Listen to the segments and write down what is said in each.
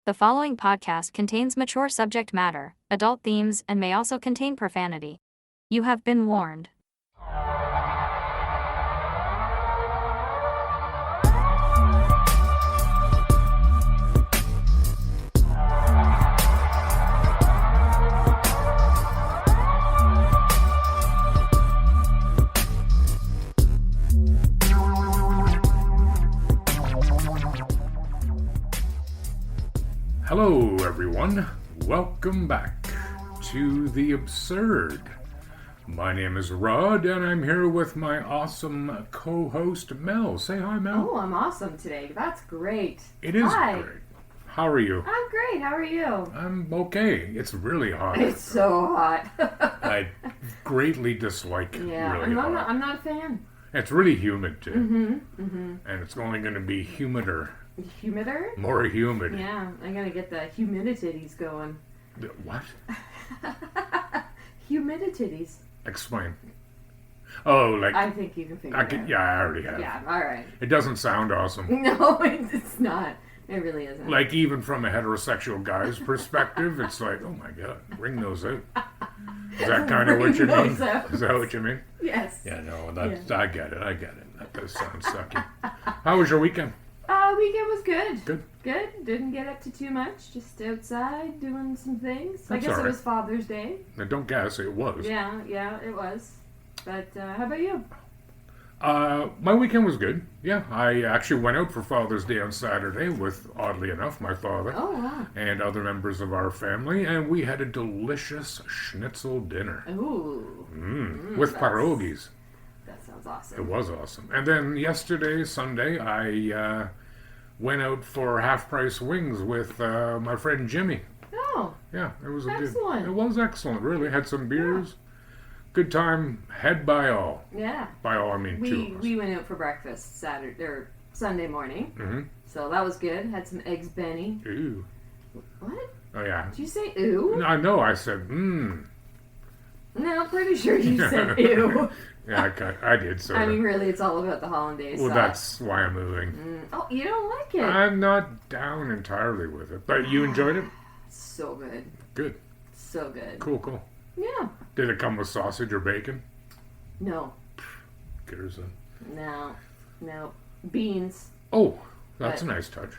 The following podcast contains mature subject matter, adult themes, and may also contain profanity. You have been warned. Hello, everyone. Welcome back to The Absurd. My name is Rod, and I'm here with my awesome co-host, Mel. Say hi, Mel. Oh, I'm awesome today. That's great. It is Hi. great. How are you? I'm great. How are you? I'm okay. It's really hot. It's so hot. I greatly dislike Yeah, really hot. I'm not a fan. It's really humid, too. And it's only going to be humider. Humider? More humid. Yeah, I gotta get the humidities going. What? Humidities. Explain. Oh, like... I think you can figure it out. Yeah, I already have. Yeah, alright. It doesn't sound awesome. No, it's not. It really isn't. Like, even from a heterosexual guy's perspective, it's like, oh my god, bring those out. Is that kind of what you mean? Is that what you mean? Yes. Yeah, no, that's, I get it. That does sound sucky. How was your weekend? Weekend was good. Good. Good. Didn't get up to too much. Just outside doing some things. That's I guess all it right. was Father's Day. Now, don't guess, it was. Yeah, it was. But how about you? My weekend was good. Yeah, I actually went out for Father's Day on Saturday with, oddly enough, my father. Oh, wow. And other members of our family, and we had a delicious schnitzel dinner. Ooh. With pierogies. That sounds awesome. It was awesome. And then yesterday, Sunday, I went out for half-price wings with my friend Jimmy. Oh. Yeah, it was Excellent. It was excellent, really. Had some beers. Good time, had by all. Yeah. By all, I mean two of us. We went out for breakfast Sunday morning. Mm-hmm. So that was good. Had some eggs Benny. Ooh. What? Oh, yeah. Did you say ooh? No, I know. I said, No, I'm pretty sure you said ew. Yeah, I did, so. I mean, really, it's all about the hollandaise well, sauce. that's why I'm moving. Oh, you don't like it? I'm not down entirely with it. But you enjoyed it? So good. Good. So good. Cool. Yeah. Did it come with sausage or bacon? No. Cares No. Beans. Oh, that's But- a nice touch.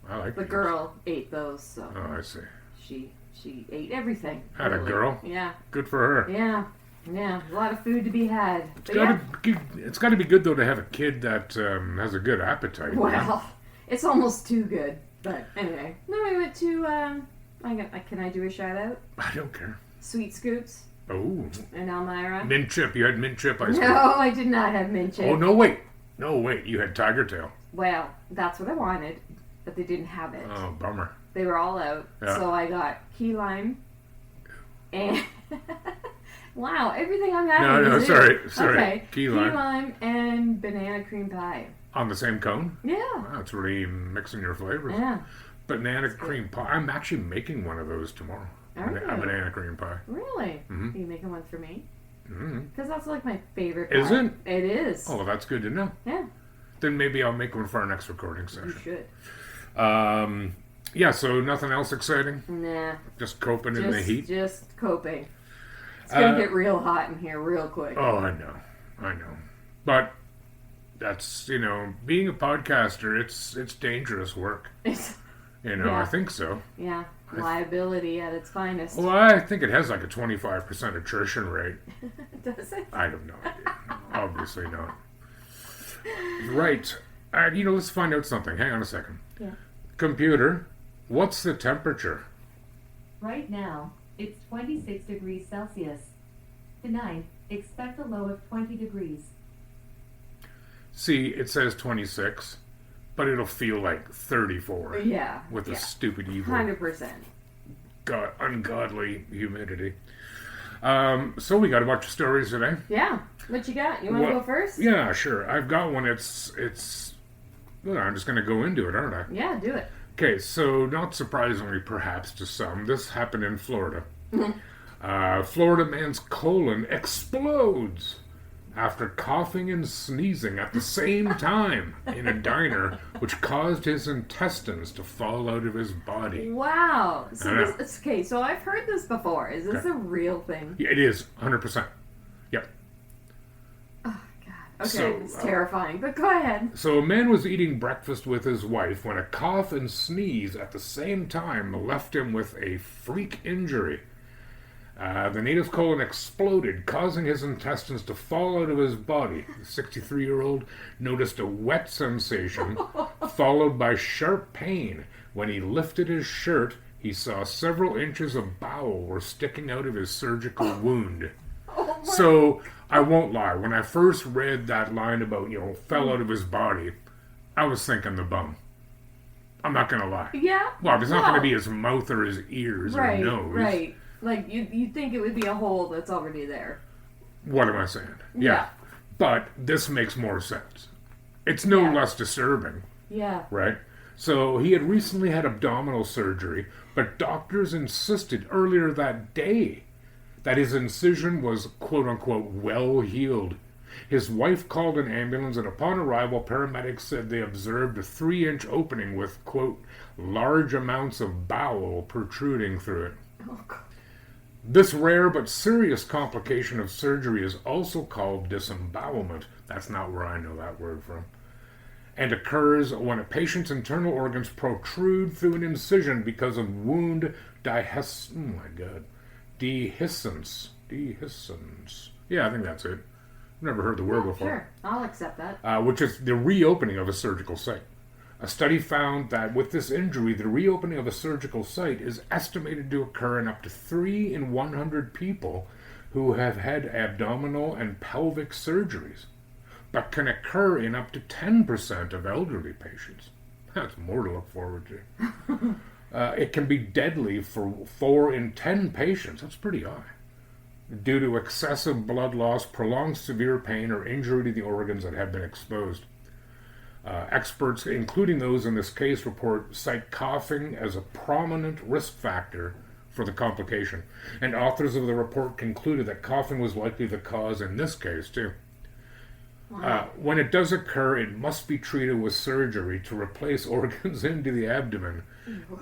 I like The beans. girl ate those, so Oh, I see. she ate everything. Had a really. girl? Yeah. Good for her. Yeah. A lot of food to be had. It's got to be good though to have a kid that has a good appetite. Well, it's almost too good. But anyway, then we went to. Can I do a shout out? I don't care. Sweet Scoops Oh, in Elmira. mint chip. You had mint chip ice cream. No, I did not have mint chip. Oh no, wait. You had tiger tail. Well, that's what I wanted, but they didn't have it. Oh, bummer. They were all out, Yeah. so I got key lime and. Wow, everything I'm having. No, is sorry. Okay, Key lime. and banana cream pie. On the same cone. Yeah. Wow, it's really mixing your flavors. Yeah. Banana cream pie. I'm actually making one of those tomorrow. Are A you? banana cream pie. Really? Mhm. Are you making one for me? Mm. Because that's like my favorite. Is pie. it? It is. Oh, that's good to know. Yeah. Then maybe I'll make one for our next recording You session. should. Yeah, so nothing else exciting? Nah. Just coping in the heat? Just coping. It's gonna get real hot in here real quick. Oh, I know. But that's, being a podcaster, it's dangerous work. Yeah. I think so. Yeah. Liability at its finest. Well, I think it has like a 25% attrition rate. Does it? I have no idea. Obviously not. Right. Let's find out something. Hang on a second. Yeah. Computer, what's the temperature? Right now, it's 26 degrees Celsius. Tonight, expect a low of 20 degrees. See, it says 26, but it'll feel like 34. Yeah. With the stupid evil 100%. ungodly humidity. So we got a bunch of stories today. Yeah. What you got? You want to go first? Yeah, sure. I've got one. Well, I'm just going to go into it, aren't I? Yeah, do it. Okay, so not surprisingly, perhaps to some, this happened in Florida. Florida man's colon explodes after coughing and sneezing at the same time in a diner, which caused his intestines to fall out of his body. Wow. I So know. this, okay, so I've heard this before. Is this Okay. a real thing? Yeah, it is, 100%. Yep. Oh, God. Okay, So, it's terrifying, but go ahead. So a man was eating breakfast with his wife when a cough and sneeze at the same time left him with a freak injury. The native's colon exploded, causing his intestines to fall out of his body. The 63-year-old noticed a wet sensation, followed by sharp pain. When he lifted his shirt, he saw several inches of bowel were sticking out of his surgical wound. Oh, my. So, I won't lie, when I first read that line about, fell out of his body, I was thinking the bum. I'm not going to lie. Yeah? Well, it's not going to Well, be his mouth or his ears right, or nose. Right. Like, you'd think it would be a hole that's already there. What am I saying? Yeah. But this makes more sense. It's no Yeah. less disturbing, Yeah. right? So he had recently had abdominal surgery, but doctors insisted earlier that day that his incision was quote-unquote well healed. His wife called an ambulance, and upon arrival, paramedics said they observed a 3-inch opening with, quote, large amounts of bowel protruding through it. Oh, God. This rare but serious complication of surgery is also called disembowelment. That's not where I know that word from. And occurs when a patient's internal organs protrude through an incision because of wound dehiscence. Dehiscence. Yeah, I think that's it. I've never heard the word before. Sure, I'll accept that. Which is the reopening of a surgical site. A study found that with this injury, the reopening of a surgical site is estimated to occur in up to 3 in 100 people who have had abdominal and pelvic surgeries, but can occur in up to 10% of elderly patients. That's more to look forward to. It can be deadly for 4 in 10 patients. That's pretty high. Due to excessive blood loss, prolonged severe pain, or injury to the organs that have been exposed. Experts, including those in this case, cite coughing as a prominent risk factor for the complication. And authors of the report concluded that coughing was likely the cause in this case, too. When it does occur, it must be treated with surgery to replace organs into the abdomen.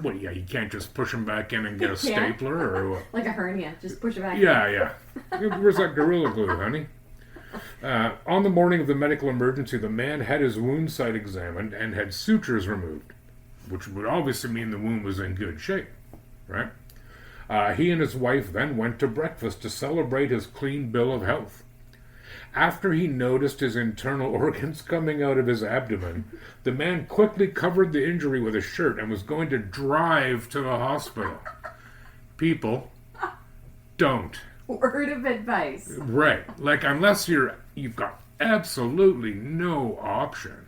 Well, yeah, you can't just push them back in and get a Yeah. stapler or what? Like a hernia, just push it back. Yeah. Where's that Gorilla Glue, honey? On the morning of the medical emergency, the man had his wound site examined and had sutures removed, which would obviously mean the wound was in good shape, right? He and his wife then went to breakfast to celebrate his clean bill of health. After he noticed his internal organs coming out of his abdomen, the man quickly covered the injury with a shirt and was going to drive to the hospital. People, don't. Word of advice. Right. Like, unless you've got absolutely no option.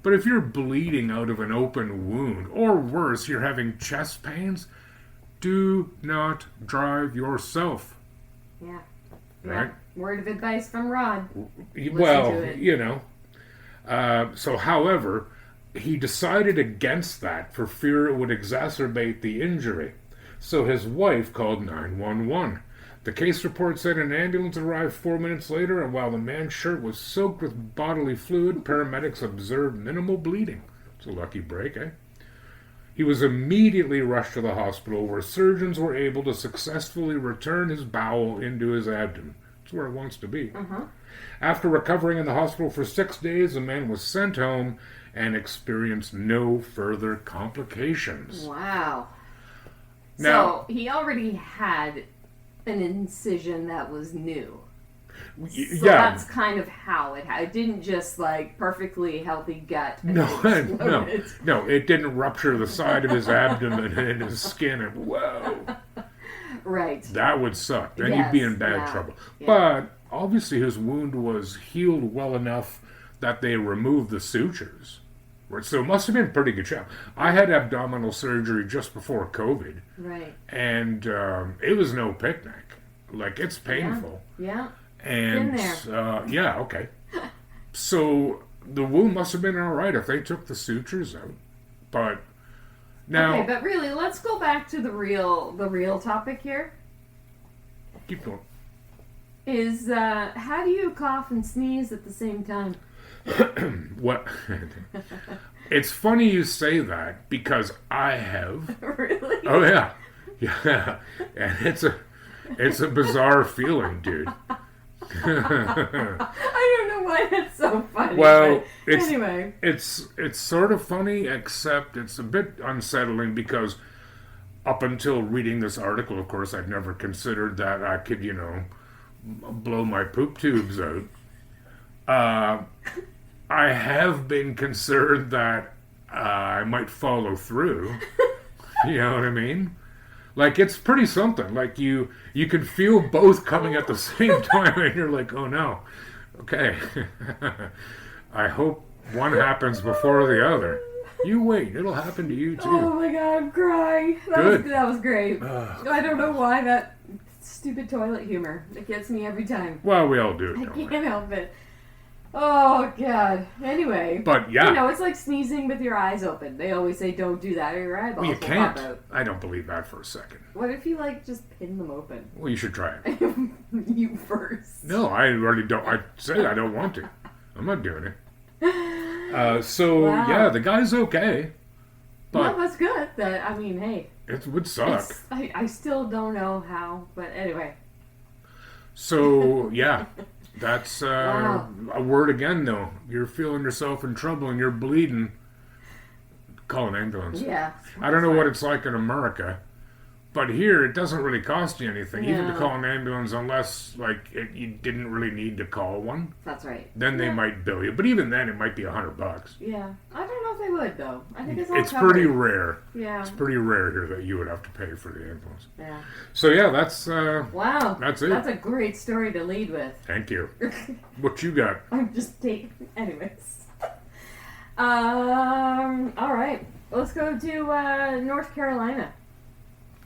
But if you're bleeding out of an open wound, or worse, you're having chest pains, do not drive yourself. Yeah. Right? Word of advice from Rod. Well, to it. However, he decided against that for fear it would exacerbate the injury. So his wife called 911. The case report said an ambulance arrived 4 minutes later, and while the man's shirt was soaked with bodily fluid, paramedics observed minimal bleeding. It's a lucky break, eh? He was immediately rushed to the hospital, where surgeons were able to successfully return his bowel into his abdomen. It's where it wants to be. After recovering in the hospital for 6 days, the man was sent home and experienced no further complications. Wow. Now- So he already had an incision that was new. So that's kind of how it didn't just like perfectly healthy gut. And No, it no, exploded. no, it didn't rupture the side of his abdomen and his skin, and whoa, Right. that would suck. Then he'd be in Yes, bad yeah, trouble. yeah. But obviously his wound was healed well enough that they removed the sutures. So it must have been pretty good shape. I had abdominal surgery just before COVID, Right. and it was no picnic. Like, it's painful. Yeah. And Been yeah, okay. So the wound must have been all right if they took the sutures out. But now, Okay, but really, let's go back to the real topic here. keep going. is how do you cough and sneeze at the same time? What? It's funny you say that because I have. Really? Oh yeah, yeah, and it's a bizarre feeling, dude. I don't know why that's so funny. Well, but anyway, it's sort of funny, except it's a bit unsettling because up until reading this article, of course, I'd never considered that I could, blow my poop tubes out. I have been concerned that I might follow through. You know what I mean? Like, it's pretty something. Like, you can feel both coming at the same time, and you're like, oh no. Okay. I hope one happens before the other. You wait, it'll happen to you too. oh my god, I'm crying. That was great. I don't know why that stupid toilet humor. It gets me every time. Well, we all do it, I don't we? can't help it. Oh god. Anyway. But yeah. It's like sneezing with your eyes open. They always say don't do that or your eyeballs Well, you will can't. pop out. I don't believe that for a second. What if you just pin them open? Well, you should try it. You first. No, I already don't. I said I don't want to. I'm not doing it. So Wow. yeah, the guy's okay, but Well, that's good. Hey. it would suck. I still don't know how, but anyway. So yeah, that's Wow. a word again. Though you're feeling yourself in trouble and you're bleeding, call an ambulance. Yeah. I don't know what it's like in America, but here it doesn't really cost you anything, even to No. call an ambulance, unless you didn't really need to call one. That's right. Then they might bill you, but even then it might be $100. Yeah. I don't know if they would, though. I think it's all It's covered. pretty rare. Yeah. It's pretty rare here that you would have to pay for the ambulance. Yeah. So yeah, that's Wow. That's it. That's a great story to lead with. Thank you. What you got? I'm just taking. Anyways. All right. Let's go to North Carolina.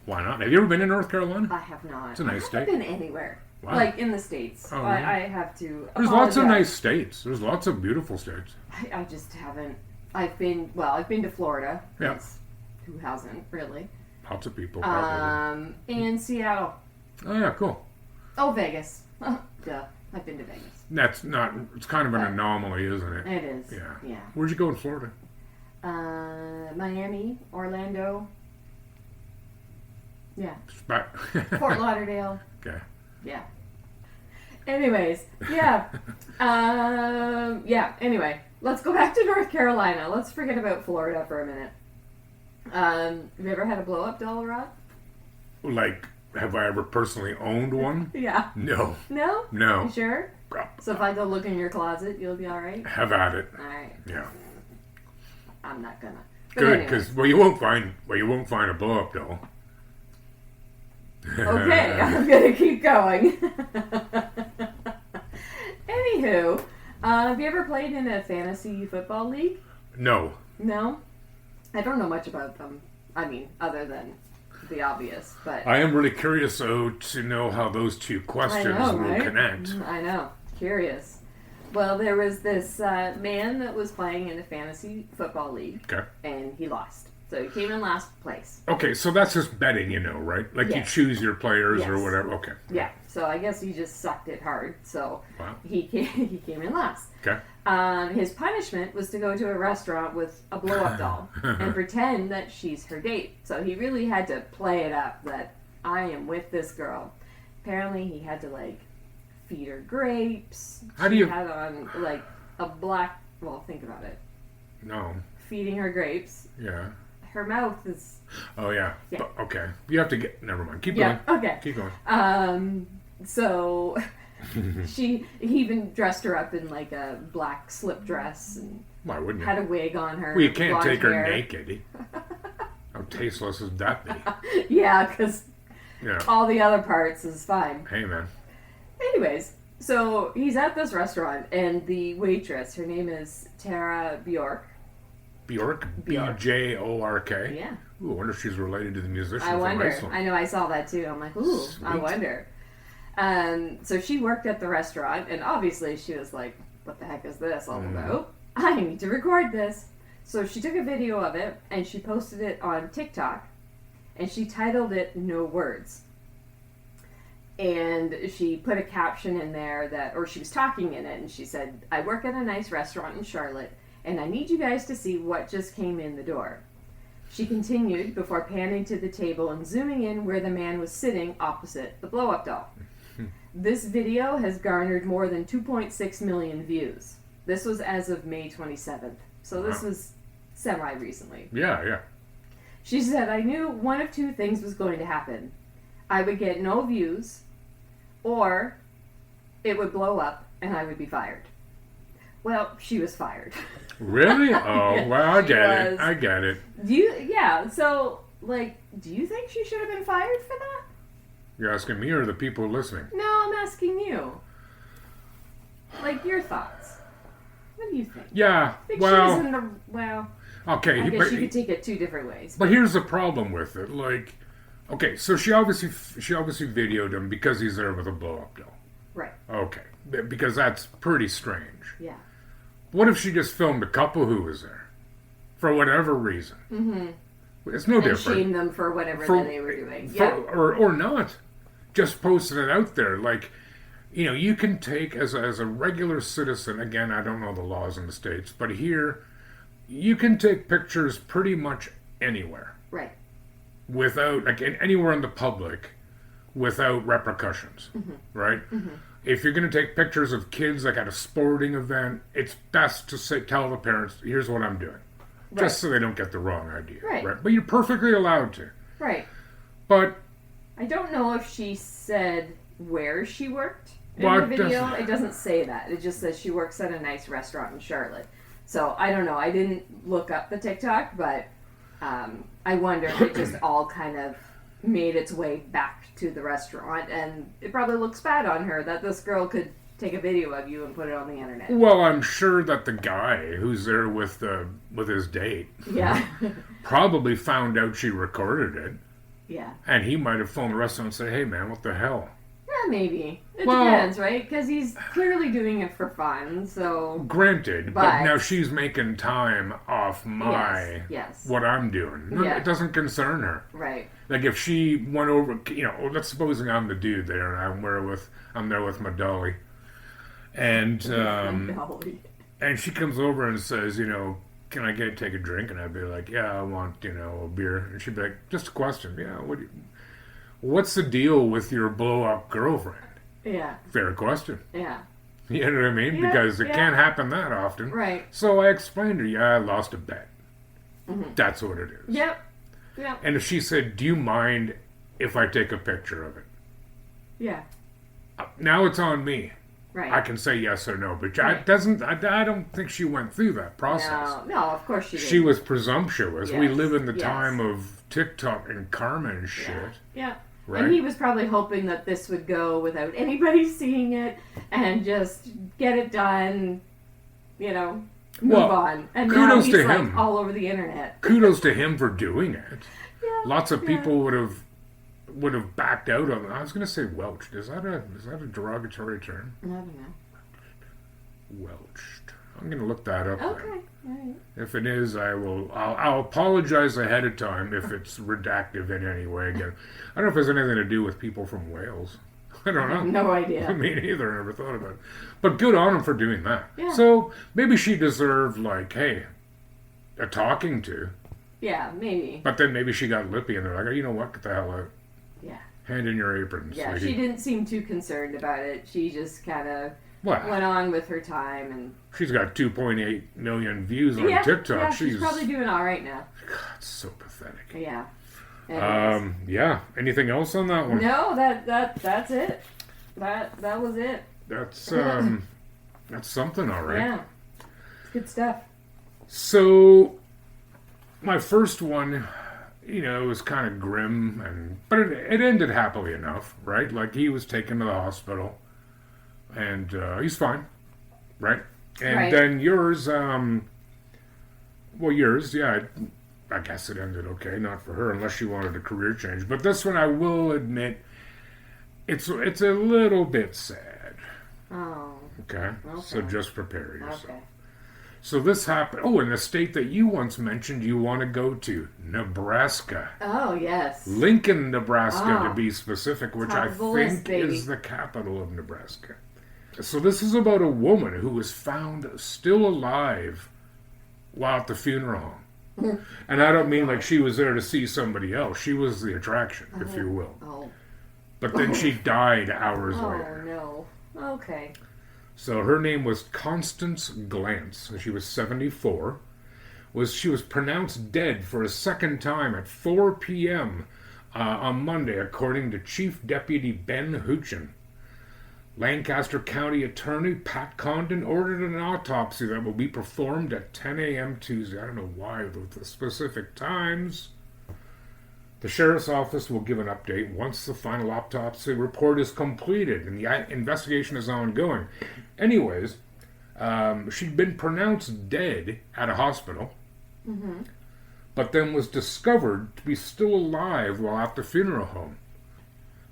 Why not? Have you ever been to North Carolina? I have not. It's a nice I state. haven't been anywhere. Wow. Like in the States. Oh, I really? have to. There's lots of apologize. nice states. There's lots of beautiful states. I just haven't. I've been to Florida. Yeah. Yes. Who hasn't, really? Lots of people probably. And Seattle. Oh yeah, cool. Oh, Vegas. Duh. I've been to Vegas. That's not. It's kind of an anomaly, isn't it? It is. Yeah. Yeah. Where'd you go in Florida? Miami, Orlando. Yeah. Back. Fort Lauderdale. Okay. Yeah. Anyways, yeah. Anyway, let's go back to North Carolina. Let's forget about Florida for a minute. Have you ever had a blow up doll, Rod? Like, have I ever personally owned one? Yeah. No. No? No. You sure? So if I go look in your closet, you'll be all right. Have at it. All right. Yeah. I'm not gonna. But Good, anyways. because you won't find a blow up doll. Okay, I'm gonna keep going. Anywho, have you ever played in a fantasy football league? No. No? I don't know much about them. I mean, other than the obvious, but I am really curious, though, to know how those two questions will right? connect. I know. Curious. Well, there was this man that was playing in a fantasy football league, Okay. and he lost. So he came in last place. Okay, so that's just betting, right? Like you Yes. choose your players or Yes. whatever. Okay. Yeah, so I guess he just sucked it hard. So Wow. he came in last. Okay. His punishment was to go to a restaurant with a blow-up doll and pretend that she's her date. So he really had to play it up that I am with this girl. Apparently he had to feed her grapes. How do you- She had on a black, well, think about it. No. Feeding her grapes. Yeah. Her mouth is, Oh, yeah. Yeah. But, okay. You have to get... Never mind. Keep yeah, going. okay. Keep going. So he even dressed her up in a black slip dress and Why wouldn't you? had a wig on her. Well, you can't blonde take her hair. naked. How tasteless would that be? Yeah, because Yeah. all the other parts is fine. Hey, man. Anyways, so he's at this restaurant and the waitress, her name is Tara Bjork. Bjork? Bjork. B-J-O-R-K? Yeah. Ooh, I wonder if she's related to the musician I from wonder. Iceland. I know, I saw that too. I'm like, ooh, I Sweet. wonder. So she worked at the restaurant, and obviously she was like, what the heck is this all about? I need to record this. So she took a video of it, and she posted it on TikTok, and she titled it No Words. And she put a caption in there or she was talking in it, and she said, "I work at a nice restaurant in Charlotte, and I need you guys to see what just came in the door." She continued before panning to the table and zooming in where the man was sitting opposite the blow-up doll. This video has garnered more than 2.6 million views. This was as of May 27th, so this was semi-recently. Yeah. She said, "I knew one of two things was going to happen. I would get no views, or it would blow up and I would be fired." Well, she was fired. Really? Oh, Yeah, well, I she get it. was. I get it. So, like, do you think she should have been fired for that? You're asking me or the people listening? No, I'm asking you. Like, your thoughts. What do you think? Yeah, I think well, she was in the, well, okay. I guess you could take it two different ways. But here's the problem with it. Like, okay, so she obviously videoed him because he's there with a blow-up doll. Right. Okay, because that's pretty strange. Yeah. What if she just filmed a couple who was there? For whatever reason. Mm-hmm. It's no And different. shame them for whatever that they were doing. Yeah. Or not. Just posting it out there. Like, you know, you can take, as a regular citizen, again, I don't know the laws in the States, but here, you can take pictures pretty much anywhere. Right. Without, like, anywhere in the public, without repercussions. Mm-hmm. Right? Mm-hmm. If you're going to take pictures of kids, like at a sporting event, it's best to tell the parents, here's what I'm doing. Right. Just so they don't get the wrong idea. Right. But you're perfectly allowed to. Right. But I don't know if she said where she worked in Well, the it video. doesn't- It doesn't say that. It just says she works at a nice restaurant in Charlotte. So I don't know. I didn't look up the TikTok, but I wonder if it just all kind of made its way back to the restaurant, and it probably looks bad on her that this girl could take a video of you and put it on the internet. well, I'm sure that the guy who's there with his date Yeah. probably found out she recorded it, Yeah. and he might have phoned the restaurant and said, "Hey, man, what the hell?" Yeah, maybe. It Well- depends, right? Because he's clearly doing it for fun, so... Granted, but But- now she's making time off Yes. what I'm doing. No, Yeah. It doesn't concern her. Right. Like if she went over, you know, let's supposing I'm the dude there and I'm there with my dolly, and Dolly. and she comes over and says, you know, can I take a drink? And I'd be like, yeah, I want, you know, a beer. And she'd be like, just a question, yeah, what's the deal with your blow up girlfriend? Yeah. Fair question. Yeah. You know what I mean? Yeah, Because it yeah. can't happen that often. Right. So I explained to her, yeah, I lost a bet. Mm-hmm. That's what it is. Yep. Yep. And if she said, do you mind if I take a picture of it? Yeah. Now it's on me. Right. I can say yes or no, but Right. I don't think she went through that process. No, of course she didn't. She was presumptuous. We Yes, live in the yes. time of TikTok and karma and shit. Yeah. Right? And he was probably hoping that this would go without anybody seeing it and just get it done, you know, move Well, on. And now kudos he's to like him. all over the internet. Kudos to him for doing it. Yeah. Lots of yeah. people would have backed out on. I was going to say welched. Is that a derogatory term? I don't know. Welched. I'm going to look that up. Okay. Then. All right. If it is, I'll apologize ahead of time if it's redactive in any way. Again, I don't know if it has anything to do with people from Wales. I don't know. No idea. Me neither. I never thought about it. But good on him for doing that. Yeah. So maybe she deserved, like, hey, a talking to. Yeah, maybe. But then maybe she got lippy and they're like, oh, you know what? Get the hell out. Yeah. Hand in your apron, Yeah, sweetie. she didn't seem too concerned about it. She just kind of Well, went on with her time and... she's got 2.8 million views on yeah, TikTok. yeah, she's probably doing all right now. God, so pathetic. Yeah. Anyways. Yeah. Anything else on that one? No, that's it. That was it. That's something, all right. Yeah. Good stuff. So, my first one, you know, it was kind of grim, but it ended happily enough, right? Like, he was taken to the hospital, and he's fine, right? And Right. then yours, yeah, I guess it ended okay, not for her, unless she wanted a career change. But this one, I will admit, it's a little bit sad. Oh. Okay? So Okay. just prepare yourself. Okay. So this happened. Oh, in the state that you once mentioned you want to go to, Nebraska. Oh, yes. Lincoln, Nebraska, to be specific, which I Top of the list, think baby. is the capital of Nebraska. So this is about a woman who was found still alive while at the funeral home. And I don't mean like she was there to see somebody else. She was the attraction, if you will. Oh. But then she died hours later. Oh, no. Okay. So her name was Constance Glantz, and she was 74. She was pronounced dead for a second time at 4 p.m. On Monday, according to Chief Deputy Ben Huchin. Lancaster County Attorney Pat Condon ordered an autopsy that will be performed at 10 a.m. Tuesday. I don't know why with the specific times. The Sheriff's Office will give an update once the final autopsy report is completed and the investigation is ongoing. Anyways, she'd been pronounced dead at a hospital, but then was discovered to be still alive while at the funeral home.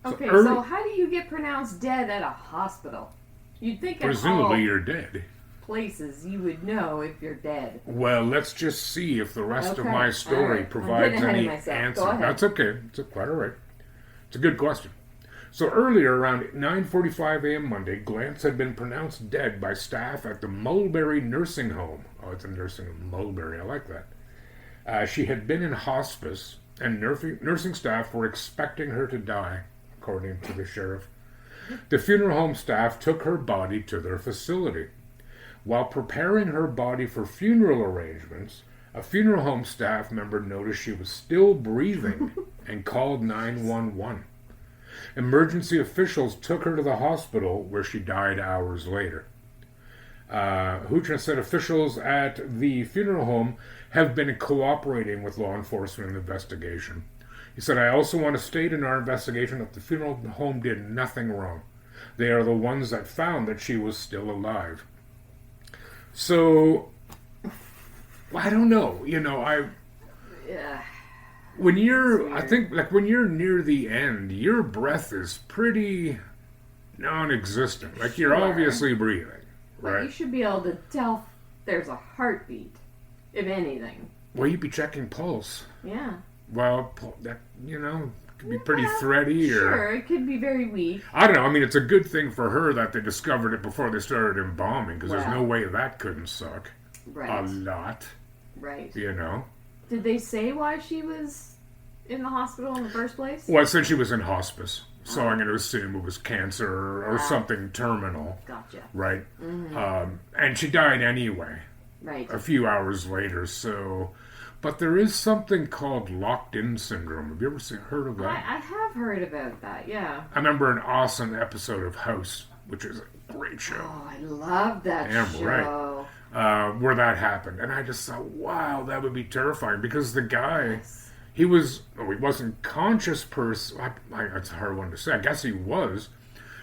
Okay, so how do you get pronounced dead at a hospital? You'd think in Presumably all you're dead. places you would know if you're dead. Well, let's just see if the rest of Okay, my all story right. provides I'm getting ahead any of myself. answer. Go ahead. That's okay. It's quite all right. It's a good question. So earlier, around 9:45 a.m. Monday, Glantz had been pronounced dead by staff at the Mulberry Nursing Home. Oh, it's a nursing home, Mulberry. I like that. She had been in hospice, and nursing staff were expecting her to die, according to the sheriff. The funeral home staff took her body to their facility. While preparing her body for funeral arrangements, a funeral home staff member noticed she was still breathing and called 911. Emergency officials took her to the hospital, where she died hours later. Huchin said officials at the funeral home have been cooperating with law enforcement in the investigation. He said, I also want to state in our investigation that the funeral home did nothing wrong. They are the ones that found that she was still alive. So, I don't know. Yeah. When I think, like, when you're near the end, your breath is pretty non-existent. Like, you're Sure. obviously breathing, But right? you should be able to tell if there's a heartbeat, if anything. Well, you'd be checking pulse. Yeah. Well, that, could be pretty thready, or... Sure, it could be very weak. I don't know. I mean, it's a good thing for her that they discovered it before they started embalming, because there's no way that couldn't suck Right. a lot, Right. Did they say why she was in the hospital in the first place? Well, it said she was in hospice, so I'm going to assume it was cancer or something terminal, Gotcha. right? And she died anyway, Right. a few hours later, so... But there is something called locked-in syndrome. Have you ever heard of that? I have heard about that, yeah. I remember an awesome episode of House, which is a great show. Oh, I love that Damn show. right. Where that happened. And I just thought, wow, that would be terrifying, because the guy, he wasn't conscious it's a hard one to say. I guess he was.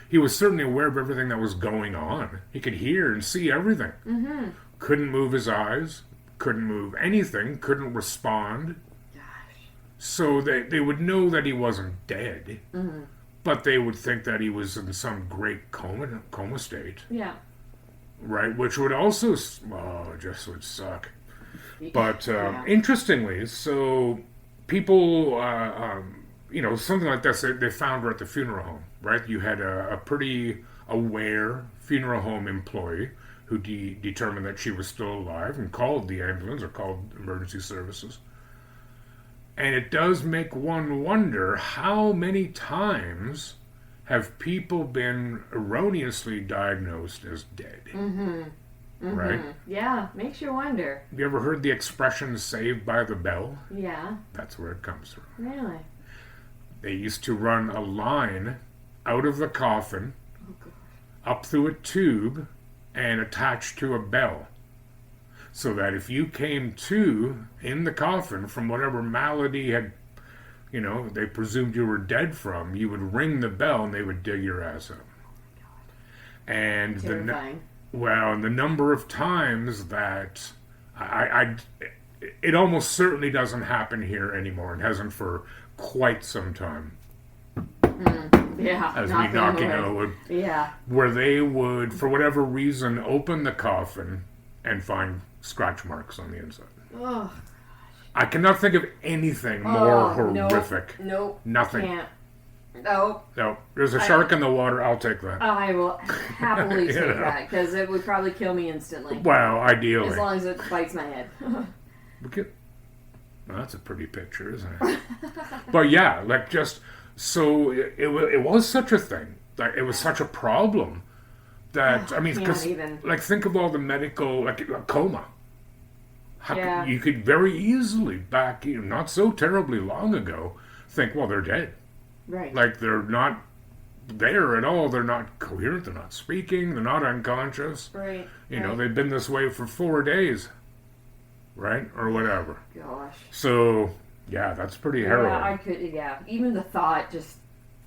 He was certainly aware of everything that was going on. He could hear and see everything. Mm-hmm. Couldn't move his eyes. Couldn't move anything. Couldn't respond. Gosh. So they would know that he wasn't dead. Mm-hmm. But they would think that he was in some great coma state. Yeah. Right, which would also, it just would suck. But Yeah. interestingly, so people, something like this, they found her at the funeral home, right? You had a pretty aware funeral home employee who determined that she was still alive and called the ambulance or called emergency services. And it does make one wonder, how many times have people been erroneously diagnosed as dead? Mm-hmm. Right? Yeah, makes you wonder. Have you ever heard the expression "saved by the bell"? Yeah. That's where it comes from. Really? They used to run a line out of the coffin, Oh, God. up through a tube, and attached to a bell. So that if you came to in the coffin from whatever malady had, they presumed you were dead from, you would ring the bell and they would dig your ass up. And Terrifying. the number of times that it almost certainly doesn't happen here anymore, and hasn't for quite some time. Yeah. As we knocking on wood. Yeah. Where they would, for whatever reason, open the coffin and find scratch marks on the inside. Oh, I cannot think of anything more horrific. Nope. Nothing. Can't. Nope. No, there's a shark in the water. I'll take that. I will happily take that because it would probably kill me instantly. Well, ideally. As long as it bites my head. Well, that's a pretty picture, isn't it? But yeah, like just so it was such a thing. Like it was such a problem that I mean, because like think of all the medical like a coma. You could very easily back not so terribly long ago think, well, they're dead. Right. Like they're not there at all. They're not coherent. They're not speaking. They're not unconscious. Right. You know, they've been this way for 4 days. Right? Or whatever. Gosh. So, yeah, that's pretty harrowing. Even the thought just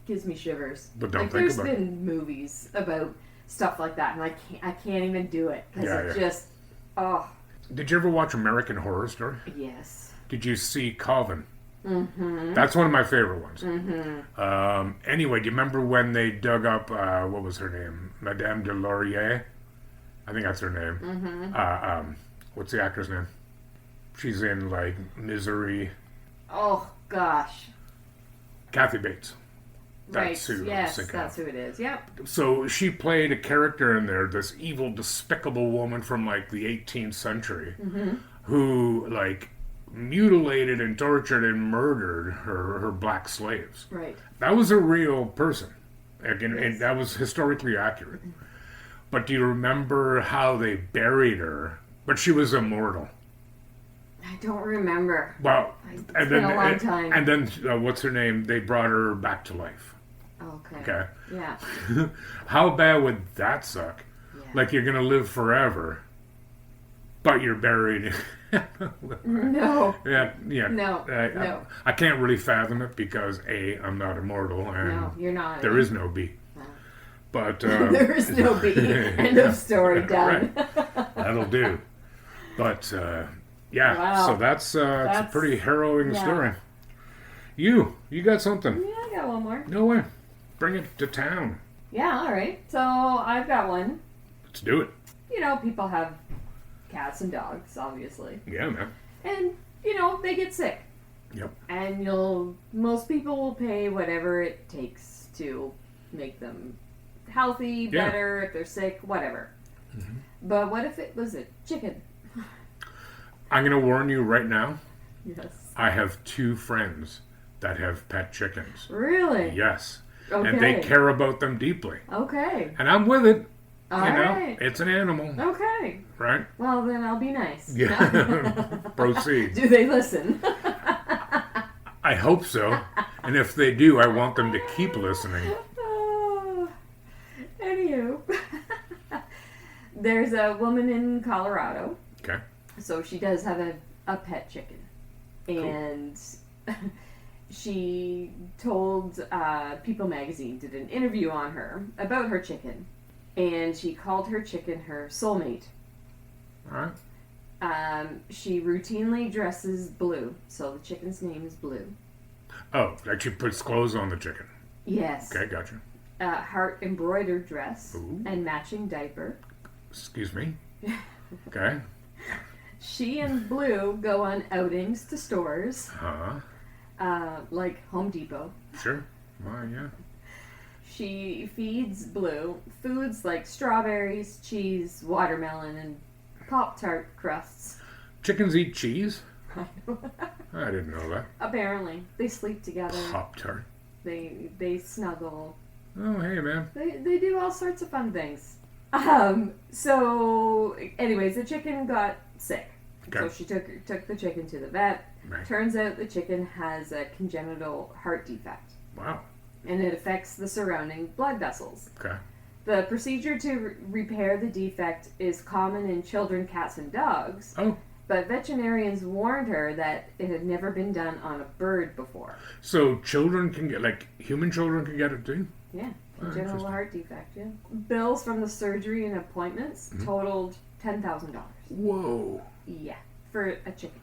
gives me shivers. But don't think there's about it. There's been movies about stuff like that, and I can't even do it. Because just, Did you ever watch American Horror Story? Yes. Did you see Coven? Mm-hmm. That's one of my favorite ones. Mm-hmm. Anyway, do you remember when they dug up, what was her name? Madame de Laurier? I think that's her name. Mm-hmm. What's the actor's name? She's in, like, Misery. Oh, gosh. Kathy Bates. That's who it is. Yep. So she played a character in there, this evil, despicable woman from, like, the 18th century who, like, mutilated and tortured and murdered her black slaves. Right. That was a real person. And that was historically accurate. But do you remember how they buried her? But she was immortal. I don't remember. Well, it's been a long time. And then, what's her name? They brought her back to life. Okay. Yeah. How bad would that suck? Yeah. Like you're going to live forever, but you're buried. No. Yeah. No. I can't really fathom it because A, I'm not immortal, and no, you're not. There is no B. No. But there is no B. End of story. Done. Right. That'll do. But wow. So that's a pretty harrowing story. You got something? Yeah, I got one more. No way. Bring it to town. Yeah, all right. So I've got one. Let's do it. People have cats and dogs, obviously. Yeah, man. And, they get sick. Yep. And most people will pay whatever it takes to make them healthy, better, if they're sick, whatever. Mm-hmm. But what if it was a chicken? I'm going to warn you right now. Yes. I have 2 friends that have pet chickens. Really? Yes. Okay. And they care about them deeply. Okay. And I'm with it. All right. It's an animal. Okay. Right? Well, then I'll be nice. Yeah. Proceed. Do they listen? I hope so. And if they do, I want them to keep listening. Anywho. There's a woman in Colorado. Okay. So she does have a pet chicken. And she told People Magazine, did an interview on her about her chicken. And she called her chicken her soulmate. All right. She routinely dresses Blue. So the chicken's name is Blue. Oh, like she puts clothes on the chicken. Yes. Okay, gotcha. Heart embroidered dress. Ooh. And matching diaper. Excuse me. Okay. She and Blue go on outings to stores. Like Home Depot. Sure. Well, yeah. She feeds Blue foods like strawberries, cheese, watermelon, and Pop-Tart crusts. Chickens eat cheese? I didn't know that. Apparently. They sleep together. Pop-Tart. They snuggle. Oh, hey, man. They do all sorts of fun things. So, anyways, the chicken got sick. Okay. So she took the chicken to the vet. Right. Turns out the chicken has a congenital heart defect. Wow. And it affects the surrounding blood vessels. Okay. The procedure to repair the defect is common in children, cats, and dogs. Oh. But veterinarians warned her that it had never been done on a bird before. So children can get, like, human children can get it too? Yeah. Congenital heart defect, yeah. Bills from the surgery and appointments totaled $10,000. Whoa. Yeah. For a chicken.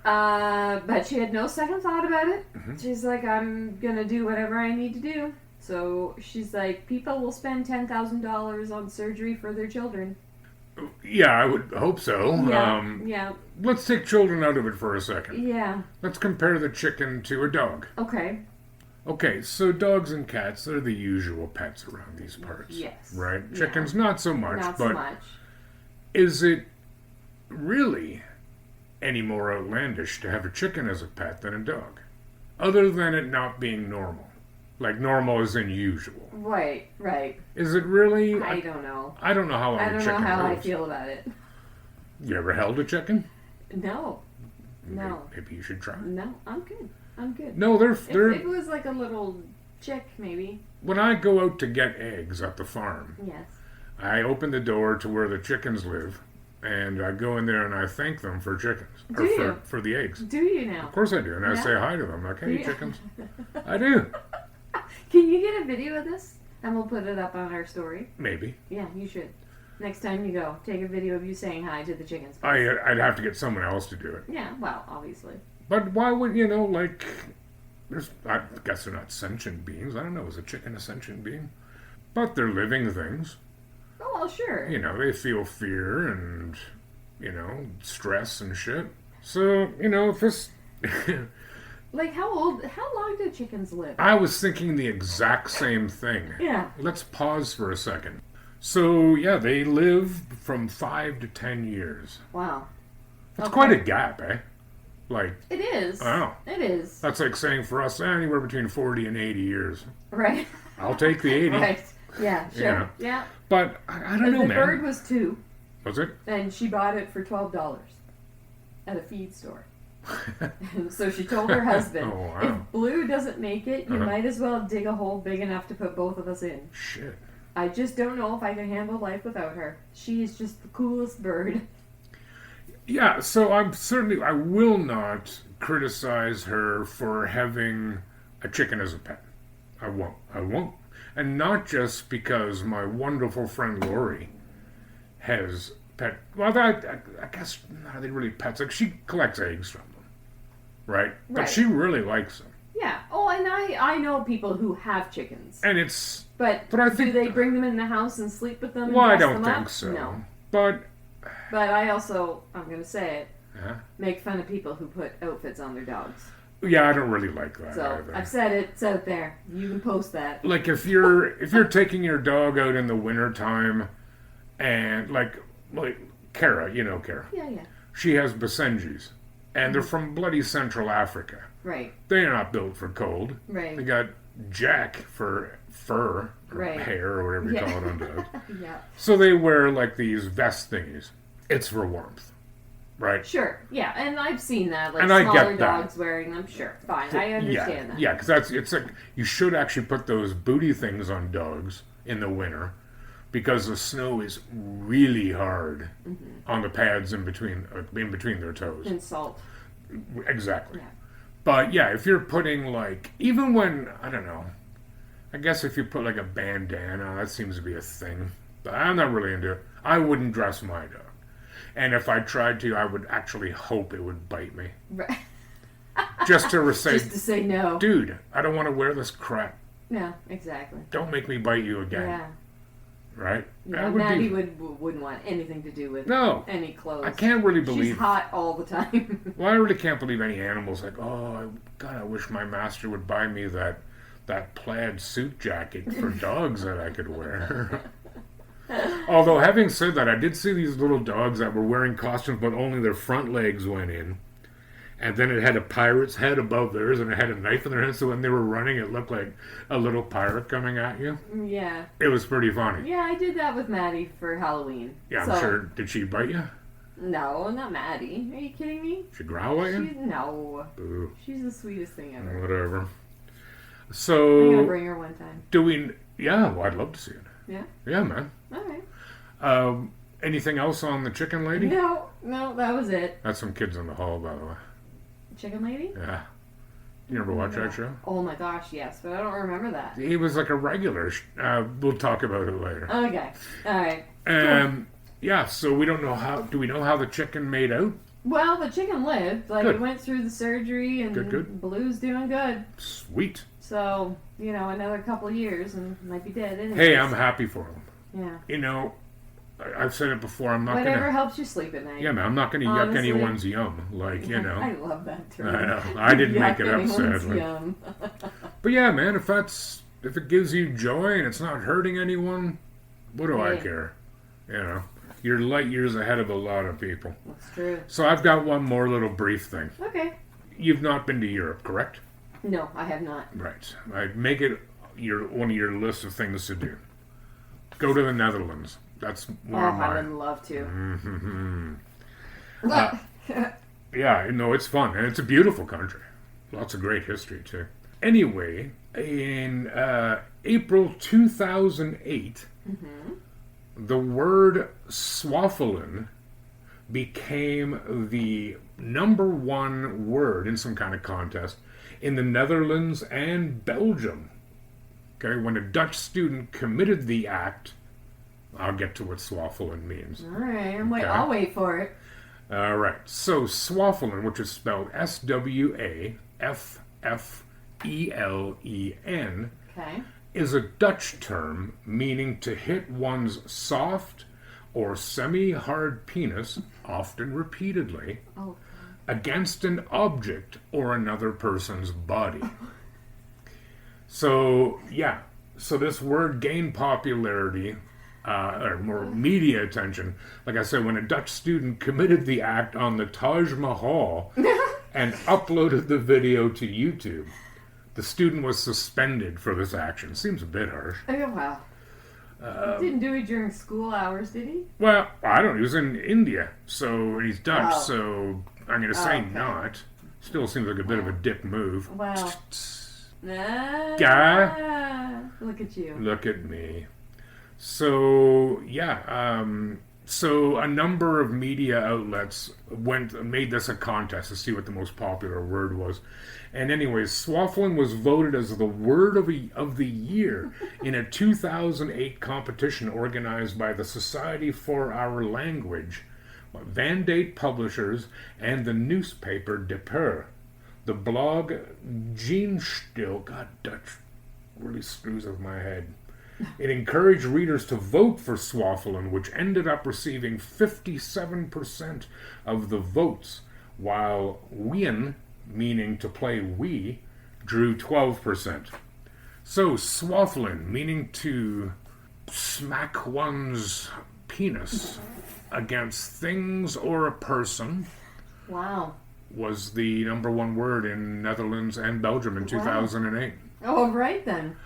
But she had no second thought about it. Mm-hmm. She's like, I'm gonna do whatever I need to do. So she's like, people will spend $10,000 on surgery for their children. Yeah, I would hope so. Yeah, yeah, Let's take children out of it for a second. yeah. Let's compare the chicken to a dog. Okay. Okay, so dogs and cats, they're the usual pets around these parts. Yes. Right? Yeah. Chickens, not so much. Not but so much. is it really any more outlandish to have a chicken as a pet than a dog? Other than it not being normal. Like normal as in usual. Right, right. Is it really? I don't know. I don't know how long I a don't know chicken how I lives. feel about it. You ever held a chicken? No. No. Maybe you should try. No, I'm good. I'm good. No, they're If it was like a little chick, maybe. when I go out to get eggs at the farm, Yes. I open the door to where the chickens live, and I go in there and I thank them for chickens. Do you? For the eggs. Do you now? Of course I do, and I Yeah. say hi to them, like, hey, Yeah. chickens. I do. Can you get a video of this? And we'll put it up on our story. Maybe. Yeah, you should. Next time you go, take a video of you saying hi to the chickens. I'd have to get someone else to do it. Yeah, well, obviously. But why would, like, I guess they're not sentient beings. I don't know, is a chicken a sentient being? But they're living things. Oh, well, sure. They feel fear and, stress and shit. So, if this... Like, how long do chickens live? I was thinking the exact same thing. Yeah. Let's pause for a second. So, yeah, they live from 5 to 10 years. Wow. That's Okay. quite a gap, eh? Like, It is. Wow. It is. that's like saying for us, anywhere between 40 and 80 years. Right. I'll take the 80. Right. Yeah, sure. Yeah. Yeah. But, I don't know, the man. bird was 2, Was it? and she bought it for $12 at a feed store. So she told her husband, Oh, wow. if Blue doesn't make it, you Uh-huh. might as well dig a hole big enough to put both of us in. Shit. I just don't know if I can handle life without her. She is just the coolest bird. Yeah, so I will not criticize her for having a chicken as a pet. I won't. And not just because my wonderful friend Lori has pet. Well, I guess are they really pets? Like she collects eggs from them, right? But Right. she really likes them, Yeah. Oh, and I know people who have chickens. and it's. But I do think. they bring them in the house and sleep with them? Well, I and dress don't them think up? so. No. But But I also, I'm going to say it, uh, make fun of people who put outfits on their dogs. yeah, I don't really like that So either. I've said it. It's out there. You can post that. Like if you're taking your dog out in the wintertime and like Kara, you know Kara. Yeah, yeah. She has Basenjis. And they're from bloody Central Africa. Right. They're not built for cold. Right. They got Jack for fur or Right. hair or whatever you Yeah. call it on dogs. Yeah. So they wear like these vest thingies. It's for warmth. Right? Sure. Yeah, and I've seen that. Like And I get smaller that. dogs wearing them. Sure. Fine. I understand that. Yeah, because it's like you should actually put those booty things on dogs in the winter because the snow is really hard on the pads in between their toes. And salt. Exactly. Yeah. But yeah, if you're putting like even when I don't know, I guess if you put like a bandana, that seems to be a thing. But I'm not really into it. I wouldn't dress my dog. And if I tried to, I would actually hope it would bite me. Right. Just to say, Just to say no. dude, I don't want to wear this crap. Yeah, exactly. Don't make me bite you again. Yeah. Right? Yeah, That would Maddie be... wouldn't want anything to do with No. any clothes. I can't really believe... She's hot all the time. Well, I really can't believe any animals like, God, I wish my master would buy me that plaid suit jacket for dogs that I could wear. Although, having said that, I did see these little dogs that were wearing costumes, but only their front legs went in. And then it had a pirate's head above theirs, and it had a knife in their hand, so when they were running, it looked like a little pirate coming at you. Yeah. It was pretty funny. Yeah, I did that with Maddie for Halloween. Yeah, I'm So- sure. Did she bite you? No, not Maddie. Are you kidding me? She growl at you? No. Boo. She's the sweetest thing ever. Whatever. I'm gonna So, bring her one time. do we... Yeah, well, I'd love to see it. Yeah? Yeah, man. Alright. Anything else on the chicken lady? No, that was it. That's some kids in the hall, by the way. Chicken Lady? Yeah. You ever watch that show? Oh my gosh, yes, but I don't remember that. He was like a regular. We'll talk about it later. Okay. Alright. Yeah, so we don't know how... Do we know how the chicken made out? Well, the chicken lived. Like, Good. it went through the surgery, and Good. Blue's doing good. Sweet. So, another couple of years, and might be dead anyway. Hey, I'm happy for him. Yeah. I've said it before. I'm not Whatever gonna. helps you sleep at night. Yeah, man. I'm not gonna yuck Honestly. anyone's yum. Like, you know. I love that term. I know. I didn't make it up, Anyone's sadly. yum. But yeah, man. If it gives you joy and it's not hurting anyone, what do I Hey. care? You know, you're light years ahead of a lot of people. That's true. So I've got one more little brief thing. Okay. You've not been to Europe, correct? No, I have not. Right. I'd make it one of your list of things to do. Go to the Netherlands. That's one of Oh, I would mine. love to. Yeah, no, it's fun. And it's a beautiful country. Lots of great history, too. Anyway, in April 2008, the word swaffelen became the number one word in some kind of contest in the Netherlands and Belgium. Okay, when a Dutch student committed the act, I'll get to what swaffelen means. All right, Okay. I'll wait for it. All right, so swaffelen, which is spelled Swaffelen, Okay. is a Dutch term meaning to hit one's soft or semi-hard penis, often repeatedly, Oh. against an object or another person's body. So, yeah. So this word gained popularity, or more media attention. Like I said, when a Dutch student committed the act on the Taj Mahal and uploaded the video to YouTube, the student was suspended for this action. Seems a bit harsh. Oh, wow. He didn't do it during school hours, did he? Well, I don't know. He was in India, so he's Dutch, Oh. so I'm going to say Okay. not. Still seems like a bit of a dick move. Well. Guy? Look at you. Look at me. So, yeah. So a number of media outlets made this a contest to see what the most popular word was. And anyways, swaffelen was voted as the word of the year in a 2008 competition organized by the Society for Our Language, Van Date Publishers, and the newspaper De Peur. The blog Gene God, Dutch really screws with my head. It encouraged readers to vote for swaffelen, which ended up receiving 57% of the votes, while wien, meaning to play Wii, drew 12%. So swaffelen, meaning to smack one's penis against things or a person, Wow. was the number one word in Netherlands and Belgium in 2008. Oh, right then.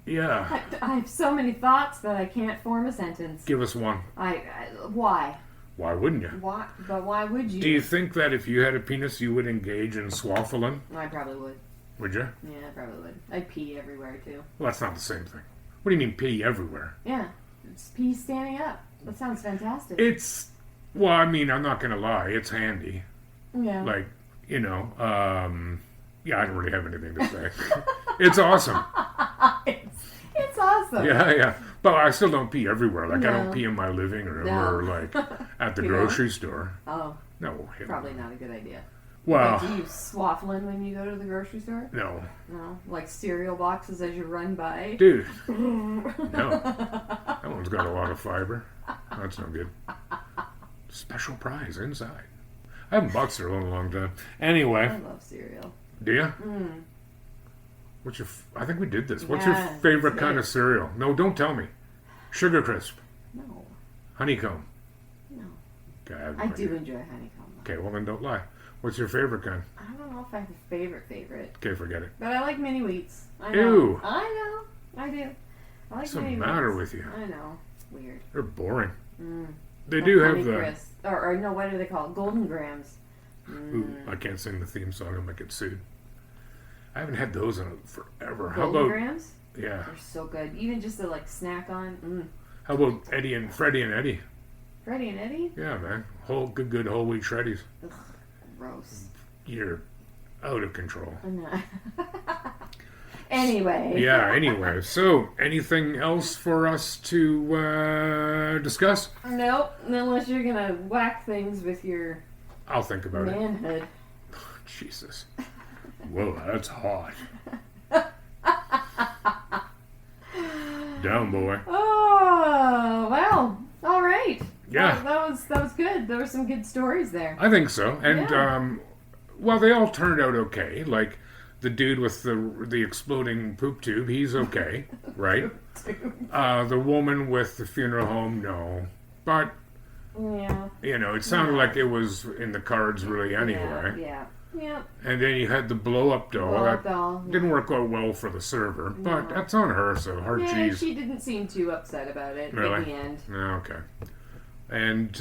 Yeah. I have so many thoughts that I can't form a sentence. Give us one. Why? Why wouldn't you? Why? But why would you? Do you think that if you had a penis, you would engage in swaffelen? I probably would. Would you? Yeah, I probably would. I'd pee everywhere too. Well, that's not the same thing. What do you mean pee everywhere? Yeah, it's pee standing up. That sounds fantastic. Well, I mean, I'm not going to lie. It's handy. Yeah. Like, you know, yeah, I don't really have anything to say. It's awesome. It's awesome. Yeah. But I still don't pee everywhere. Like, I No. don't pee in my living room No. or, like, at the You grocery store. Oh, No. hell probably no. not a good idea. Well, Like, do you swaffelen when you go to the grocery store? no. No, like cereal boxes as you run by. Dude. No. That one's got a lot of fiber. That's no good. Special prize inside. I haven't bought cereal in a long time. Anyway, I love cereal. do you? Mm. What's your? I think we did this. What's your Yeah, favorite it's kind good. of cereal? No, don't tell me. Sugar Crisp, No, honeycomb. no. Okay, have no I idea. do enjoy honeycomb. Okay, well then don't lie. What's your favorite kind? I don't know if I have a favorite, Okay, forget it. but I like mini wheats. I know. Ew. I know. I do. I like What's mini the matter wheats. with you? I know. Weird. They're boring. Mm. They Or do have Honey the. Crisp. Or no, what do they call it? Golden grams. Ooh, I can't sing the theme song. I might get sued. I haven't had those in forever. How Golden about? grams? Yeah. They're so good. Even just to like snack on. How about Freddie and Eddie? Freddie and Eddie? Yeah, man. Good whole wheat shreddies. Ugh, gross. You're out of control. I'm not. Anyway. Yeah, anyway. So, anything else for us to discuss? Nope, unless you're gonna whack things with your I'll think about it. manhood. Jesus. Whoa, that's hot. Down, boy. Oh, well, great. Yeah. That was good. There were some good stories there. I think so. And, Yeah. well, they all turned out okay. Like, the dude with the exploding poop tube, he's okay, right? The woman with the funeral home, no. But, Yeah. it sounded like it was in the cards really anyway. Yeah. Yeah. And then you had the blow-up doll. Blow-up That doll. didn't work out well for the server, but that's on her, so her Yeah, cheese. she didn't seem too upset about it Really? in the end. Okay. And,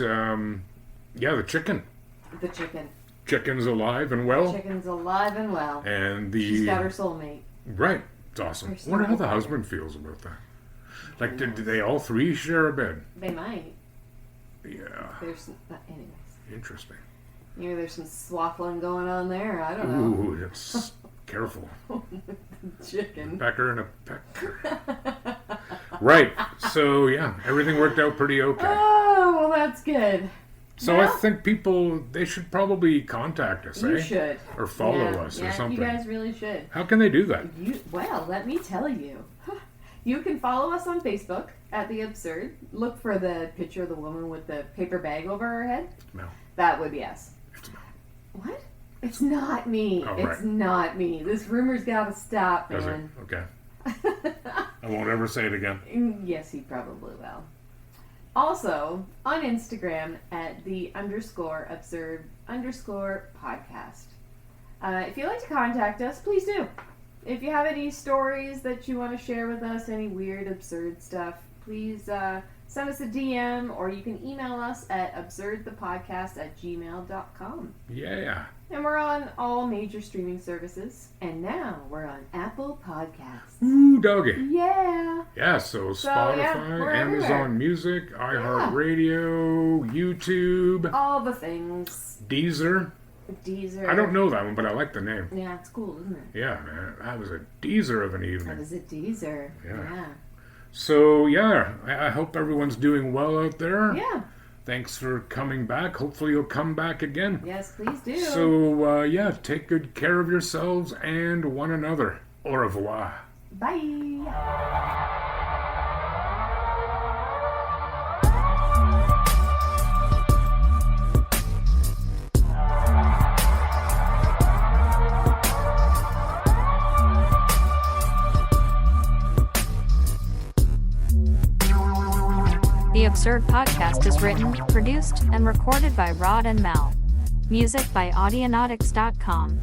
yeah, the chicken. The chicken. Chicken's alive and well. Chicken's alive and well. And She's the... got her soulmate. Right. It's awesome. Her I wonder how the soulmate. husband feels about that. Like, did they all three share a bed? They might. Yeah. There's anyways. Interesting. Maybe there's some swaffling going on there. I don't know. Ooh, that's... Careful. Chicken. Pecker and a pecker. Right. So, yeah, everything worked out pretty okay. Oh, well, that's good. So Well, I think people, they should probably contact us, you eh? should. Or follow Yeah, us or yeah, something. You guys really should. How can they do that? Well, let me tell you. You can follow us on Facebook at The Absurd. Look for the picture of the woman with the paper bag over her head. Mel. That would be us. It's Mel. What? It's not me. Oh, it's right. not me. This rumor's got to stop, Does it? man. Okay. I won't ever say it again. Yes, he probably will. Also, on Instagram at _absurd_podcast. If you'd like to contact us, please do. If you have any stories that you want to share with us, any weird, absurd stuff, please send us a DM or you can email us at absurdthepodcast@gmail.com. Yeah. And we're on all major streaming services. And now we're on Apple Podcasts. Ooh, doggy. Yeah. Yeah, so Spotify, we're Amazon everywhere. Music, iHeartRadio, YouTube, All the things. Deezer. Deezer. I don't know that one, but I like the name. Yeah, it's cool, isn't it? Yeah, man. That was a Deezer of an That evening. is a Deezer. Yeah. So, yeah, I hope everyone's doing well out there. Yeah. Thanks for coming back. Hopefully you'll come back again. Yes, please do. So, yeah, take good care of yourselves and one another. Au revoir. Bye. The Absurd Podcast is written, produced, and recorded by Rod and Mel. Music by Audionautics.com.